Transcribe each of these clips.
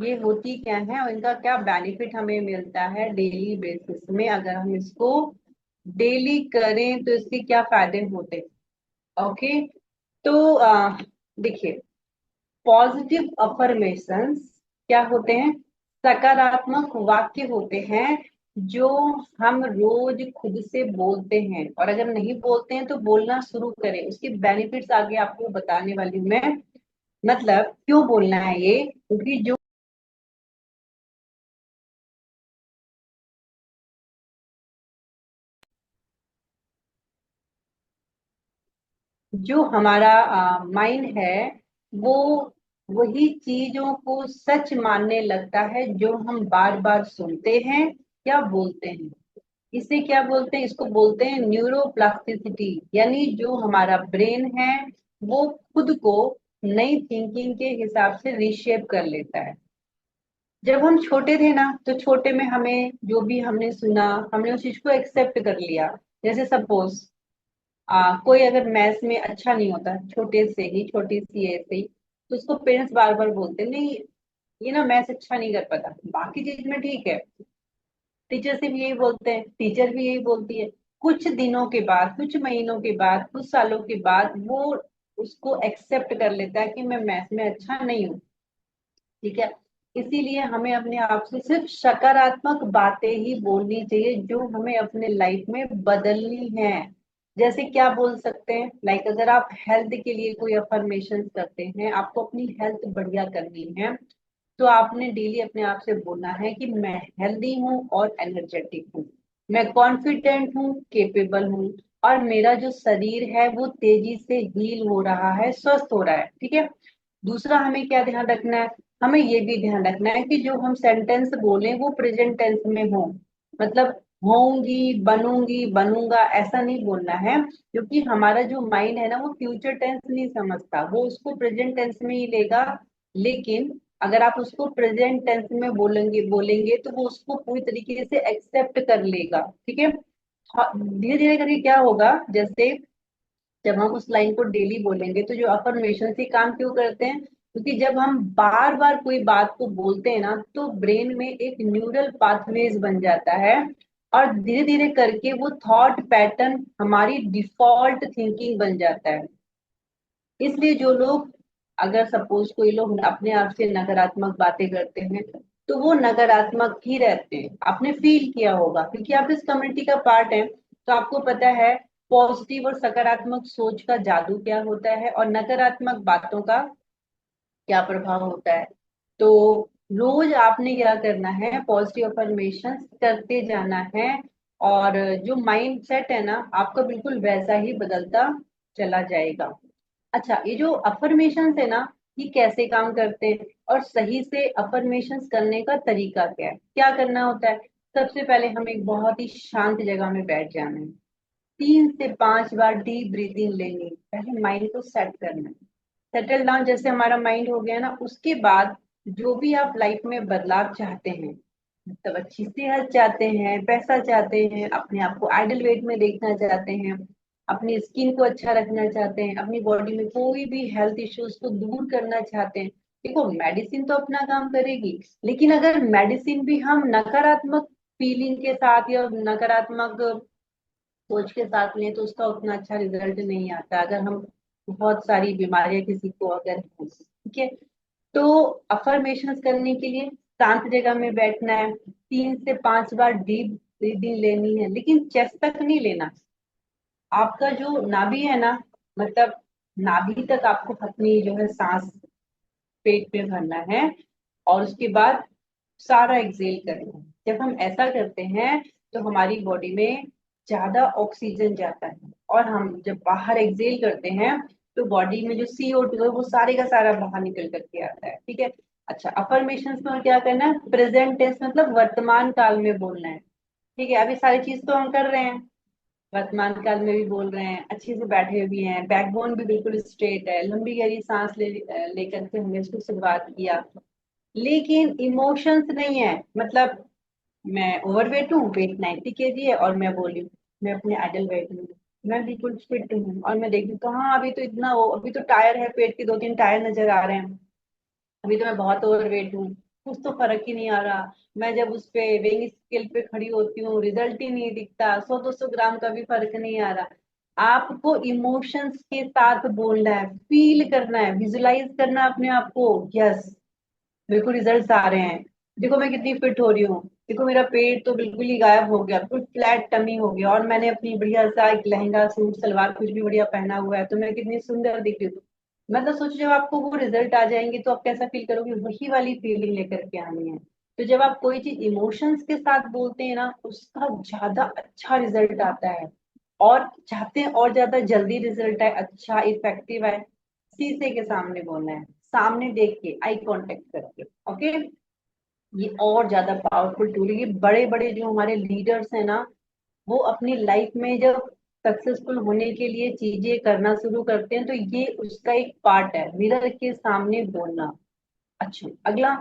ये होती क्या है और इनका क्या बेनिफिट हमें मिलता है डेली बेसिस में, अगर हम इसको डेली करें तो इसके क्या फायदे होते हैं। ओके। तो देखिए, पॉजिटिव अफर्मेशंस क्या होते हैं? सकारात्मक वाक्य होते हैं जो हम रोज खुद से बोलते हैं, और अगर नहीं बोलते हैं तो बोलना शुरू करें। उसके बेनिफिट्स आगे आपको बताने वाली हूं मैं। मतलब क्यों बोलना है ये, क्योंकि जो हमारा माइंड है वो वही चीजों को सच मानने लगता है जो हम बार बार सुनते हैं या बोलते हैं। इसे क्या बोलते हैं? इसको बोलते हैं न्यूरोप्लास्टिसिटी। यानी जो हमारा ब्रेन है वो खुद को नई थिंकिंग के हिसाब से रीशेप कर लेता है। जब हम छोटे थे ना, तो छोटे में हमें जो भी हमने सुना, हमने उस चीज को एक्सेप्ट कर लिया। जैसे सपोज कोई अगर मैथ्स में अच्छा नहीं होता, छोटे से ही, छोटी सी एज से ही, तो उसको पेरेंट्स बार बार बोलते नहीं, ये ना मैथ्स अच्छा नहीं कर पाता, बाकी चीज में ठीक है। टीचर से भी यही बोलते हैं, टीचर भी यही बोलती है। कुछ दिनों के बाद, कुछ महीनों के बाद, कुछ सालों के बाद वो उसको एक्सेप्ट कर लेता है कि मैं मैथ्स में अच्छा नहीं हूँ। ठीक है। इसीलिए हमें अपने आप से सिर्फ सकारात्मक बातें ही बोलनी चाहिए जो हमें अपने लाइफ में बदलनी है। जैसे क्या बोल सकते हैं, लाइक अगर आप हेल्थ के लिए कोई अफर्मेशन करते हैं, आपको अपनी हेल्थ बढ़िया करनी है, तो आपने डेली अपने आप से बोलना है कि मैं हेल्दी हूँ और एनर्जेटिक हूँ, मैं कॉन्फिडेंट हूँ, केपेबल हूँ, और मेरा जो शरीर है वो तेजी से हील हो रहा है, स्वस्थ हो रहा है। ठीक है। दूसरा हमें क्या ध्यान रखना है? हमें ये भी ध्यान रखना है कि जो हम सेंटेंस बोलें वो प्रेजेंट टेंस में हो। मतलब होंगी, बनूंगी, बनूंगा, ऐसा नहीं बोलना है, क्योंकि हमारा जो माइंड है ना वो फ्यूचर टेंस नहीं समझता, वो उसको प्रेजेंट टेंस में ही लेगा। लेकिन अगर आप उसको प्रेजेंट टेंस में बोलेंगे बोलेंगे तो वो उसको पूरी तरीके से एक्सेप्ट कर लेगा। ठीक है। धीरे धीरे करके क्या होगा, जैसे जब हम उस लाइन को डेली बोलेंगे, तो जो अफर्मेशन से काम क्यों करते हैं? क्योंकि जब हम बार बार कोई बात को बोलते हैं ना, तो ब्रेन में एक न्यूरल पाथवेज बन जाता है, और धीरे धीरे करके वो थॉट पैटर्न हमारी डिफॉल्ट थिंकिंग बन जाता है। इसलिए जो लोग, अगर सपोज कोई लोग अपने आप से नकारात्मक बातें करते हैं, तो वो नकारात्मक ही रहते हैं। आपने फील किया होगा, क्योंकि आप इस कम्युनिटी का पार्ट हैं, तो आपको पता है पॉजिटिव और सकारात्मक सोच का जादू क्या होता है और नकारात्मक बातों का क्या प्रभाव होता है। तो रोज आपने क्या करना है, पॉजिटिव अफर्मेशन करते जाना है, और जो माइंड सेट है ना आपका बिल्कुल वैसा ही बदलता चला जाएगा। अच्छा, ये जो अफर्मेशंस है ना, ये कैसे काम करते हैं और सही से अफर्मेशंस करने का तरीका क्या है, क्या करना होता है? सबसे पहले हमें एक बहुत ही शांत जगह में बैठ जाना है, 3 से 5 बार डीप ब्रीदिंग लेनी है, पहले माइंड को सेट करना है। सेटल डाउन जैसे हमारा माइंड हो गया ना, उसके बाद जो भी आप लाइफ में बदलाव चाहते हैं, मतलब अच्छी सेहत चाहते हैं, पैसा चाहते हैं, अपने आप को आइडल वेट में देखना चाहते हैं, अपनी स्किन को अच्छा रखना चाहते हैं, अपनी बॉडी में कोई भी हेल्थ इश्यूज को दूर करना चाहते हैं, देखो मेडिसिन तो अपना काम करेगी, लेकिन अगर मेडिसिन भी हम नकारात्मक फीलिंग के साथ या नकारात्मक सोच के साथ लें तो उसका उतना अच्छा रिजल्ट नहीं आता। अगर हम बहुत सारी बीमारियां किसी को अगर हैं, ठीक है, तो अफर्मेशंस करने के लिए शांत जगह में बैठना है, 3 से 5 बार डीप ब्रीदिंग लेनी है, लेकिन चेस्ट तक नहीं लेना। आपका जो नाभि है ना, मतलब नाभि तक आपको अपनी जो है सांस पेट में भरना है, और उसके बाद सारा एक्सेल करना है। जब हम ऐसा करते हैं तो हमारी बॉडी में ज्यादा ऑक्सीजन जाता है, और हम जब बाहर एक्सेल करते हैं तो बॉडी में जो CO2 है वो सारे का सारा बाहर निकल करके आता है। ठीक है। अच्छा, अफर्मेशंस में और क्या करना है? प्रेजेंट टेंस मतलब वर्तमान काल में बोलना है। ठीक है। अभी सारी चीज तो हम कर रहे हैं, वर्तमान काल में भी बोल रहे हैं, अच्छे से बैठे भी हैं, बैकबोन भी बिल्कुल स्ट्रेट है, लंबी गहरी सांस लेकर के हमने इसको शुरुआत किया। लेकिन इमोशंस नहीं है। मतलब मैं ओवरवेट हूँ, वेट 90 kg है, और मैं बोली मैं अपने आइडल वेट में हूँ, मैं बिल्कुल फिट हूँ, और मैं देखती हूँ कहाँ अभी तो इतना हो, अभी तो टायर है, पेट के 2-3 टायर नजर आ रहे हैं, अभी तो मैं बहुत ओवरवेट हूँ। कुछ तो फर्क ही नहीं आ रहा। मैं जब उस पे वेइंग स्केल पे खड़ी होती हूँ, रिजल्ट ही नहीं दिखता, 100-200 ग्राम का भी फर्क नहीं आ रहा। आपको इमोशंस के साथ बोलना है, फील करना है, विजुलाइज करना है अपने आप को। यस, मेरे को रिजल्ट्स आ रहे हैं, देखो मैं कितनी फिट हो रही हूँ, देखो मेरा पेट तो बिल्कुल ही गायब हो गया, बिल्कुल फ्लैट टमी हो गया, और मैंने अपनी बढ़िया सा एक लहंगा सूट सलवार कुछ भी बढ़िया पहना हुआ है, तो मैं कितनी सुंदर दिख रही हूँ। मतलब सोचो जब आपको वो रिजल्ट आ जाएंगे तो आप कैसा फील करोगे, वही वाली फीलिंग लेकर के आनी है। तो जब आप कोई चीज इमोशंस के साथ बोलते हैं ना, उसका ज्यादा अच्छा रिजल्ट आता है। और चाहते हैं और ज्यादा जल्दी रिजल्ट आए, अच्छा इफेक्टिव है, शीशे के सामने बोलना है, सामने देख के, आई कांटेक्ट करके। ओके, ये और ज्यादा पावरफुल टूल है। ये बड़े बड़े जो हमारे लीडर्स हैं ना, वो अपनी लाइफ में जब सक्सेसफुल होने के लिए चीजें करना शुरू करते हैं, तो ये उसका एक पार्ट है, मिरर के सामने बोलना। अच्छा, अगला,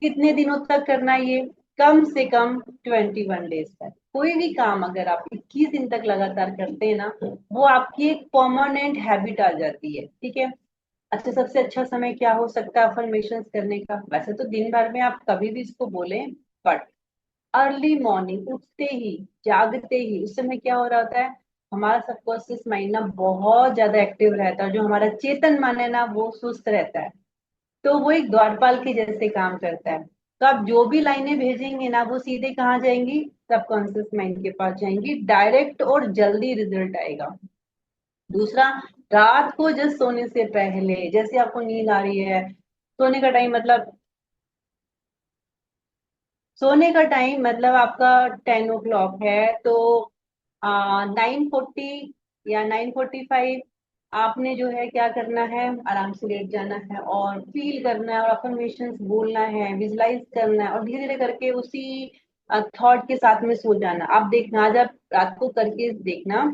कितने दिनों तक करना है ये? कम से कम 21 डेज तक। कोई भी काम अगर आप 21 दिन तक लगातार करते हैं ना, वो आपकी एक परमानेंट हैबिट आ जाती है। ठीक है। अच्छा, सबसे अच्छा समय क्या हो सकता है अफर्मेशंस करने का? वैसे तो दिन भर में आप कभी भी इसको बोलें, बट अर्ली मॉर्निंग उठते ही, जागते ही, उस समय क्या हो रहा होता है, हमारा सबकॉन्शियस माइंड ना बहुत ज्यादा एक्टिव रहता है, जो हमारा चेतन मन है ना वो सुस्त रहता है। तो वो एक द्वारपाल के जैसे काम करता है। तो आप जो भी लाइनें भेजेंगे ना, वो सीधे कहाँ जाएंगी? सबकॉन्शियस माइंड के पास जाएंगी, डायरेक्ट और जल्दी रिजल्ट आएगा। दूसरा, रात को जस्ट सोने से पहले, जैसे आपको नींद आ रही है, सोने का टाइम मतलब, सोने का टाइम मतलब आपका 10 o'clock है, तो 9:40 या 9:45 आपने जो है क्या करना है, आराम से लेट जाना है और फील करना है और अफर्मेशंस बोलना है, विजुलाइज करना है, और धीरे धीरे करके उसी थॉट के साथ में सो जाना। आप देखना, आज आप रात को करके देखना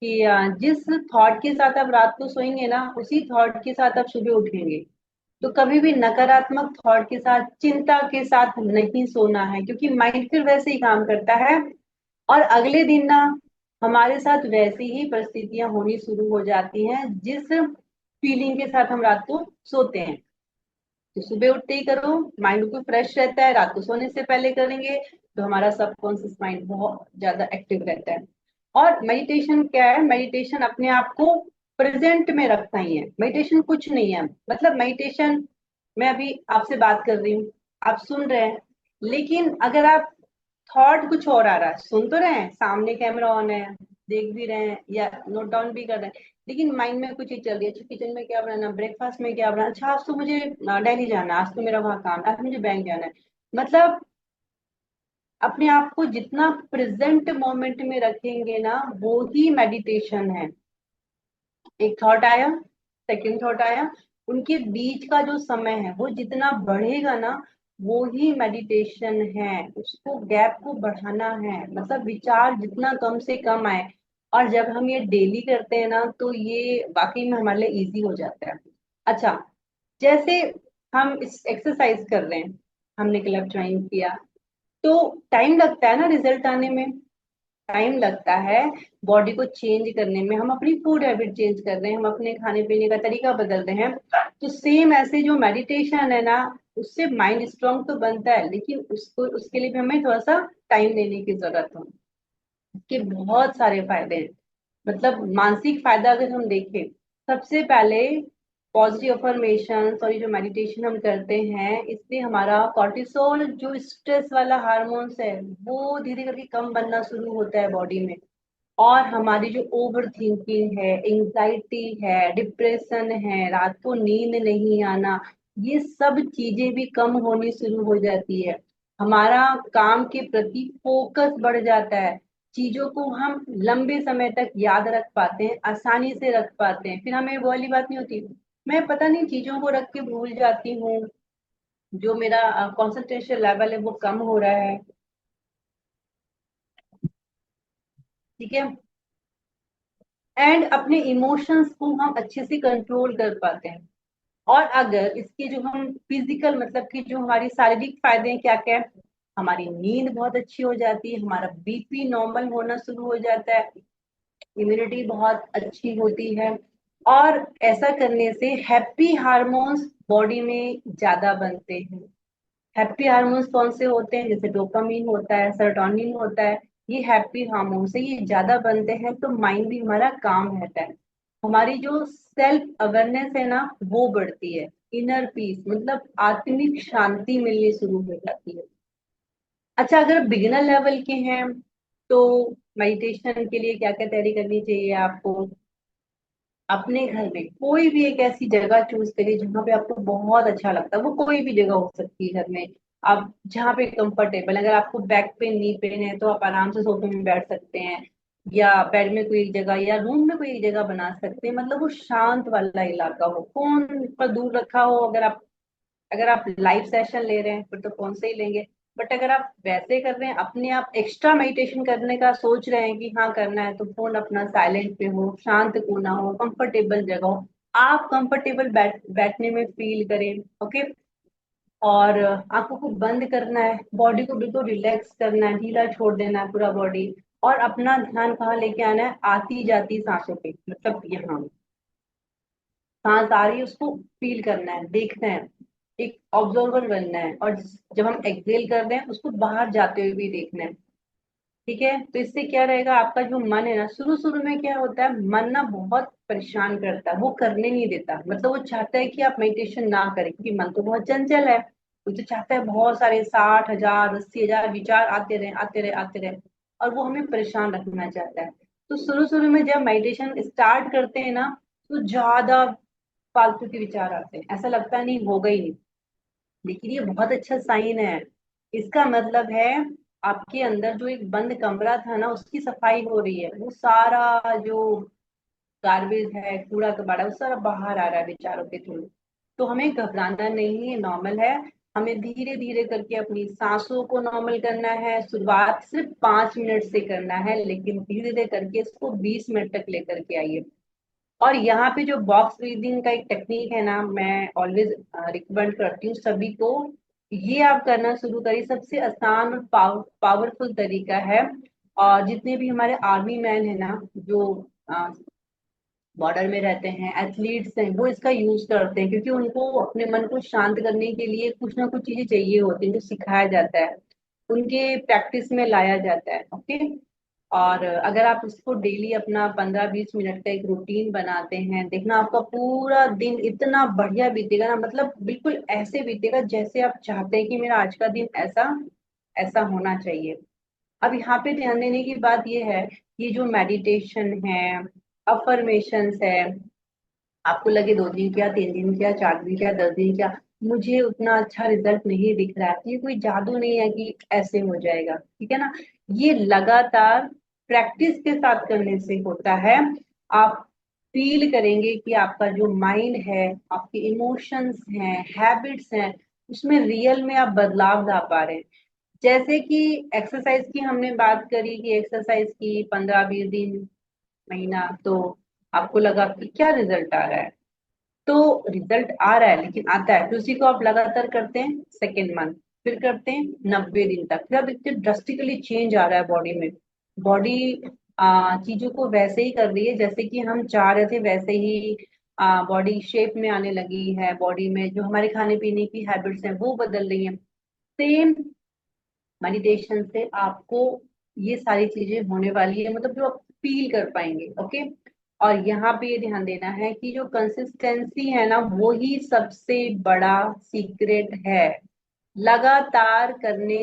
कि जिस थॉट के साथ आप रात को सोएंगे ना, उसी थॉट के साथ आप सुबह उठेंगे। तो कभी भी नकारात्मक थॉट के साथ, चिंता के साथ नहीं सोना है, क्योंकि माइंड फिर वैसे ही काम करता है। और अगले दिन ना हमारे साथ वैसी ही परिस्थितियां होनी शुरू हो जाती हैं, जिस फीलिंग के साथ हम रात को सोते हैं। तो सुबह उठते ही करो, माइंड बिल्कुल फ्रेश रहता है। रात को सोने से पहले करेंगे तो हमारा सबकॉन्शियस माइंड बहुत ज्यादा एक्टिव रहता है। और मेडिटेशन क्या है? मेडिटेशन अपने आप को प्रेजेंट में रखना ही है। मेडिटेशन कुछ नहीं है, मतलब मेडिटेशन, मैं अभी आपसे बात कर रही हूँ, आप सुन रहे हैं, लेकिन अगर आप, थॉट कुछ और आ रहा है, सुन तो रहे हैं, सामने कैमरा ऑन है, देख भी रहे हैं या नोट डाउन भी कर रहे हैं, लेकिन माइंड में कुछ चीज चल रही है, अच्छा किचन में क्या बनाना, ब्रेकफास्ट में क्या बनाना, अच्छा आज तो मुझे दिल्ली जाना है, आज तो मेरा वहाँ काम है, आज मुझे बैंक जाना है। मतलब अपने आप को जितना प्रेजेंट मोमेंट में रखेंगे ना, वो ही मेडिटेशन है। एक थॉट आया, सेकंड थॉट आया, उनके बीच का जो समय है वो जितना बढ़ेगा ना, वो ही मेडिटेशन है। उसको, गैप को बढ़ाना है, मतलब विचार जितना कम से कम आए। और जब हम ये डेली करते हैं ना, तो ये वाकई में हमारे लिए इजी हो जाता है। अच्छा, जैसे हम इस एक्सरसाइज कर रहे हैं, हमने क्लब ज्वाइन किया, तो टाइम लगता है ना रिजल्ट आने में, टाइम लगता है बॉडी को चेंज करने में। हम अपनी फूड हैबिट चेंज कर रहे हैं, हम अपने खाने पीने का तरीका बदल रहे हैं। तो सेम ऐसे जो मेडिटेशन है ना, उससे माइंड स्ट्रांग तो बनता है, लेकिन उसको, उसके लिए भी हमें थोड़ा सा टाइम देने की जरूरत है। इसके बहुत सारे फायदे हैं। मतलब मानसिक फायदा अगर हम देखें, सबसे पहले पॉजिटिव अफर्मेशन और ये जो मेडिटेशन हम करते हैं, इससे हमारा कॉर्टिसोल, जो स्ट्रेस वाला हार्मोन्स है, वो धीरे करके कम बनना शुरू होता है बॉडी में। और हमारी जो ओवर थिंकिंग है, एंजाइटी है, डिप्रेशन है, रात को नींद नहीं आना, ये सब चीजें भी कम होनी शुरू हो जाती है। हमारा काम के प्रति फोकस बढ़ जाता है, चीजों को हम लंबे समय तक याद रख पाते हैं, आसानी से रख पाते हैं, फिर हमें वो वाली बात नहीं होती, मैं पता नहीं चीजों को रख के भूल जाती हूँ, जो मेरा कंसंट्रेशन लेवल है वो कम हो रहा है। ठीक है। एंड अपने इमोशंस को हम अच्छे से कंट्रोल कर पाते हैं। और अगर इसके जो हम फिजिकल, मतलब कि जो हमारी शारीरिक फायदे हैं, क्या क्या है, हमारी नींद बहुत अच्छी हो जाती है, हमारा बीपी नॉर्मल होना शुरू हो जाता है, इम्यूनिटी बहुत अच्छी होती है। और ऐसा करने से हैप्पी हार्मोन्स बॉडी में ज्यादा बनते हैं। हैप्पी हार्मोन्स कौन से होते हैं, जैसे डोपामीन होता है, सेरोटोनिन होता है। ये हैप्पी हार्मोन से ये ज्यादा बनते हैं तो माइंड भी हमारा काम रहता है। हमारी जो सेल्फ अवेयरनेस है ना वो बढ़ती है। इनर पीस मतलब आत्मिक शांति मिलनी शुरू हो जाती है। अच्छा, अगर बिगिनर लेवल के हैं तो मेडिटेशन के लिए क्या क्या तैयारी करनी चाहिए आपको। अपने घर में कोई भी एक ऐसी जगह चूज करिए जहाँ पे आपको बहुत अच्छा लगता है। वो कोई भी जगह हो सकती है घर में, आप जहाँ पे कंफर्टेबल। अगर आपको बैक पेन नी पेन है तो आप आराम से सोफे में बैठ सकते हैं, या बेड में कोई एक जगह, या रूम में कोई एक जगह बना सकते हैं। मतलब वो शांत वाला इलाका हो, फोन पर दूर रखा हो। अगर आप लाइव सेशन ले रहे हैं फिर तो फोन से ही लेंगे। बट अगर आप वैसे कर रहे हैं, अपने आप एक्स्ट्रा मेडिटेशन करने का सोच रहे हैं कि हाँ करना है, तो फोन अपना साइलेंट पे हो, शांत कोना हो, कंफर्टेबल जगह हो। आप कंफर्टेबल बैठने में फील करें। ओके। और आंखों को बंद करना है, बॉडी को बिल्कुल रिलैक्स करना है, ढीला छोड़ देना है पूरा बॉडी। और अपना ध्यान कहाँ लेके आना है, आती जाती सांसों पे, मतलब यहाँ सांस आ रही है उसको फील करना है, देखना है, एक ऑब्जर्वर बनना है। और जब हम एक्सेल कर रहे हैं उसको बाहर जाते हुए भी देखना है। ठीक है, तो इससे क्या रहेगा, आपका जो मन है ना, शुरू शुरू में क्या होता है, मन ना बहुत परेशान करता है, वो करने नहीं देता। मतलब वो चाहता है कि आप मेडिटेशन ना करें, क्योंकि मन तो बहुत चंचल है। वो तो चाहता है बहुत सारे 60,000 80,000 विचार आते रहे आते रहे आते रहे, और वो हमें परेशान रखना चाहता है। तो शुरू शुरू में जब मेडिटेशन स्टार्ट करते हैं ना, तो ज्यादा फालतू के विचार आते हैं, ऐसा लगता है नहीं होगा ही नहीं। लेकिन ये बहुत अच्छा साइन है। इसका मतलब है आपके अंदर जो एक बंद कमरा था ना, उसकी सफाई हो रही है। वो सारा जो गार्बेज है, कूड़ा कबाड़ा, वो सारा बाहर आ रहा है विचारों के थ्रू। तो हमें घबराना नहीं है, नॉर्मल है। हमें धीरे धीरे करके अपनी सांसों को नॉर्मल करना है। शुरुआत सिर्फ 5 मिनट से करना है, लेकिन धीरे धीरे करके इसको 20 मिनट तक लेकर के आइए। और यहाँ पे जो बॉक्स ब्रीदिंग का एक टेक्निक है ना, मैं ऑलवेज रिकमेंड करती हूँ सभी को। ये आप करना शुरू करिए, सबसे आसान और पावरफुल तरीका है। और जितने भी हमारे आर्मी मैन है ना, जो बॉर्डर में रहते हैं, एथलीट्स हैं, वो इसका यूज करते हैं, क्योंकि उनको अपने मन को शांत करने के लिए कुछ ना कुछ चीजें चाहिए होती हैं जो सिखाया जाता है, उनके प्रैक्टिस में लाया जाता है। ओके। और अगर आप इसको डेली अपना 15-20 मिनट का एक रूटीन बनाते हैं, देखना आपका पूरा दिन इतना बढ़िया बीतेगा ना, मतलब बिल्कुल ऐसे बीतेगा जैसे आप चाहते हैं कि मेरा आज का दिन ऐसा ऐसा होना चाहिए। अब यहाँ पे ध्यान देने की बात यह है, ये जो मेडिटेशन है, अफर्मेशंस है, आपको लगे 2 दिन किया, 3 दिन किया, 4 दिन किया, 10 दिन किया, मुझे उतना अच्छा रिजल्ट नहीं दिख रहा है, ये कोई जादू नहीं है कि ऐसे हो जाएगा। ठीक है ना। ये लगातार प्रैक्टिस के साथ करने से होता है। आप फील करेंगे कि आपका जो माइंड है, आपके इमोशंस हैं, हैबिट्स हैं, उसमें रियल में आप बदलाव ला पा रहे हैं। जैसे कि एक्सरसाइज की हमने बात करी कि एक्सरसाइज की 15-20 दिन, महीना, तो आपको लगा कि क्या रिजल्ट आ रहा है। तो रिजल्ट आ रहा है, लेकिन आता है, फिर उसी को आप लगातार करते हैं सेकेंड मंथ, फिर करते हैं 90 दिन तक, फिर अब इतने ड्रास्टिकली चेंज आ रहा है बॉडी में। बॉडी चीजों को वैसे ही कर रही है जैसे कि हम चाह रहे थे, वैसे ही बॉडी शेप में आने लगी है। बॉडी में जो हमारे खाने पीने की हैबिट्स हैं वो बदल रही हैं। सेम मेडिटेशन से आपको ये सारी चीजें होने वाली है, मतलब जो आप फील कर पाएंगे। ओके। और यहाँ पे ये ध्यान देना है कि जो कंसिस्टेंसी है ना, वो ही सबसे बड़ा सीक्रेट है। लगातार करने